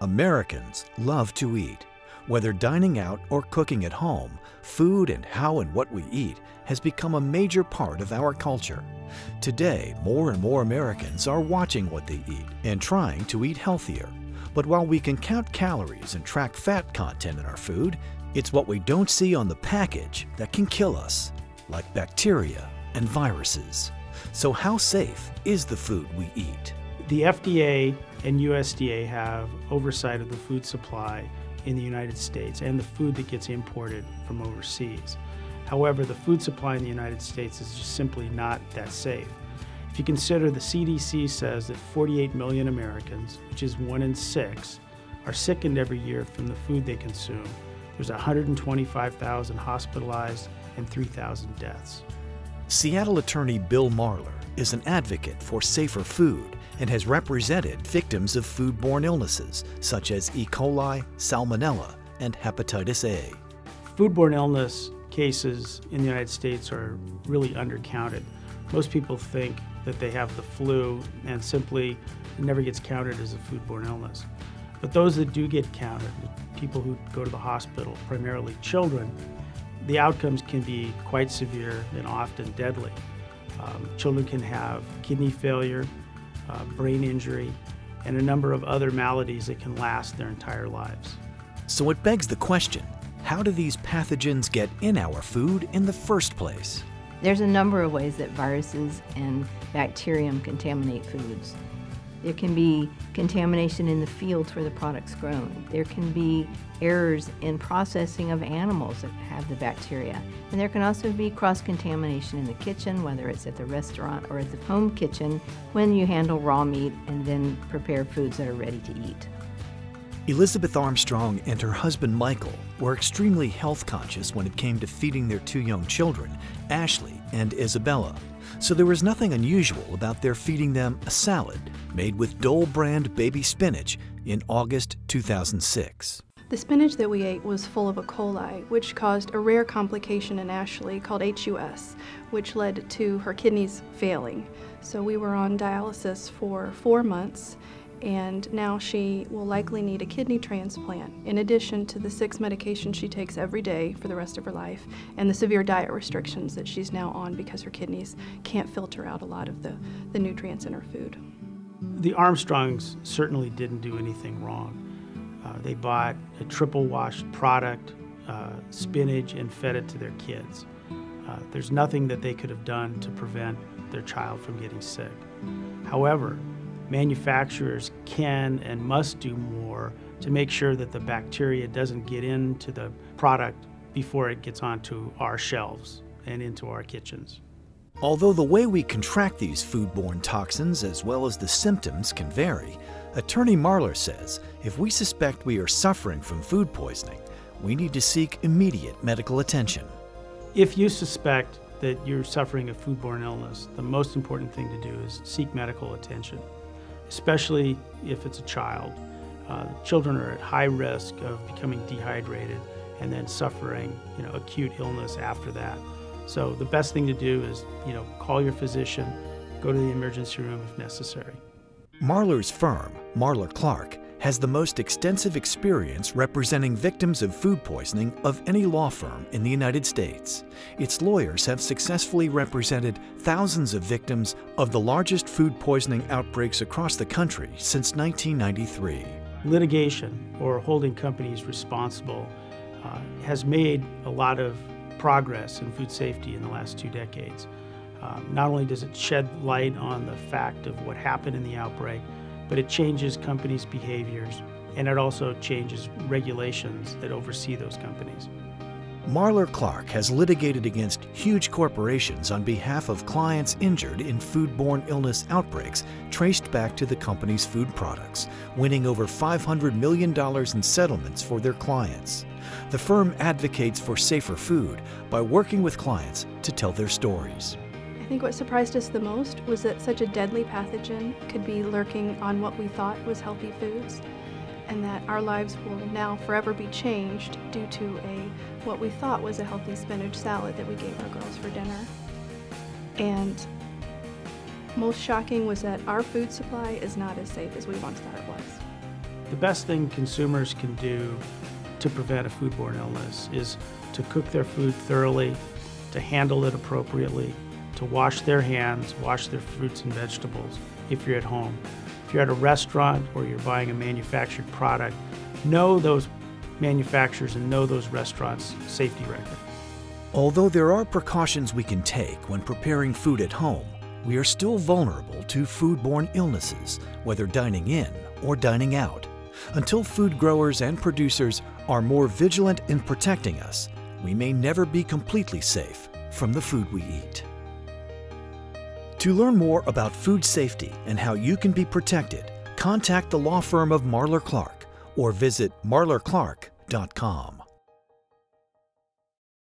Americans love to eat. Whether dining out or cooking at home, food and how and what we eat has become a major part of our culture. Today, more and more Americans are watching what they eat and trying to eat healthier. But while we can count calories and track fat content in our food, it's what we don't see on the package that can kill us, like bacteria and viruses. So how safe is the food we eat? The FDA and USDA have oversight of the food supply in the United States and the food that gets imported from overseas. However, the food supply in the United States is just simply not that safe. If you consider the CDC says that 48 million Americans, which is 1 in 6, are sickened every year from the food they consume, there's 125,000 hospitalized and 3,000 deaths. Seattle attorney Bill Marler is an advocate for safer food and has represented victims of foodborne illnesses such as E. coli, salmonella, and hepatitis A. Foodborne illness cases in the United States are really undercounted. Most people think that they have the flu and simply it never gets counted as a foodborne illness. But those that do get counted, people who go to the hospital, primarily children, the outcomes can be quite severe and often deadly. Children can have kidney failure, brain injury, and a number of other maladies that can last their entire lives. So it begs the question, how do these pathogens get in our food in the first place? There's a number of ways that viruses and bacterium contaminate foods. There can be contamination in the fields where the product's grown. There can be errors in processing of animals that have the bacteria. And there can also be cross-contamination in the kitchen, whether it's at the restaurant or at the home kitchen, when you handle raw meat and then prepare foods that are ready to eat. Elizabeth Armstrong and her husband Michael were extremely health conscious when it came to feeding their 2 young children, Ashley and Isabella. So there was nothing unusual about their feeding them a salad made with Dole brand baby spinach in August 2006. The spinach that we ate was full of E. coli, which caused a rare complication in Ashley called HUS, which led to her kidneys failing. So we were on dialysis for 4 months, and now she will likely need a kidney transplant, in addition to the 6 medications she takes every day for the rest of her life, and the severe diet restrictions that she's now on because her kidneys can't filter out a lot of the nutrients in her food. The Armstrongs certainly didn't do anything wrong. They bought a triple washed product, spinach, and fed it to their kids. There's nothing that they could have done to prevent their child from getting sick. However, manufacturers can and must do more to make sure that the bacteria doesn't get into the product before it gets onto our shelves and into our kitchens. Although the way we contract these foodborne toxins as well as the symptoms can vary, Attorney Marler says if we suspect we are suffering from food poisoning, we need to seek immediate medical attention. If you suspect that you're suffering a foodborne illness, the most important thing to do is seek medical attention, especially if it's a child. Children are at high risk of becoming dehydrated and then suffering, acute illness after that. So the best thing to do is, call your physician, go to the emergency room if necessary. Marler's firm, Marler Clark, has the most extensive experience representing victims of food poisoning of any law firm in the United States. Its lawyers have successfully represented thousands of victims of the largest food poisoning outbreaks across the country since 1993. Litigation, or holding companies responsible, has made a lot of progress in food safety in the last 2 decades. Not only does it shed light on the fact of what happened in the outbreak, but it changes companies' behaviors, and it also changes regulations that oversee those companies. Marler Clark has litigated against huge corporations on behalf of clients injured in foodborne illness outbreaks traced back to the company's food products, winning over $500 million in settlements for their clients. The firm advocates for safer food by working with clients to tell their stories. I think what surprised us the most was that such a deadly pathogen could be lurking on what we thought was healthy foods, and that our lives will now forever be changed due to what we thought was a healthy spinach salad that we gave our girls for dinner. And most shocking was that our food supply is not as safe as we once thought it was. The best thing consumers can do to prevent a foodborne illness is to cook their food thoroughly, to handle it appropriately, to wash their hands, wash their fruits and vegetables if you're at home. If you're at a restaurant or you're buying a manufactured product, know those manufacturers and know those restaurants' safety record. Although there are precautions we can take when preparing food at home, we are still vulnerable to foodborne illnesses, whether dining in or dining out. Until food growers and producers are more vigilant in protecting us, we may never be completely safe from the food we eat. To learn more about food safety and how you can be protected, contact the law firm of Marler Clark or visit marlerclark.com.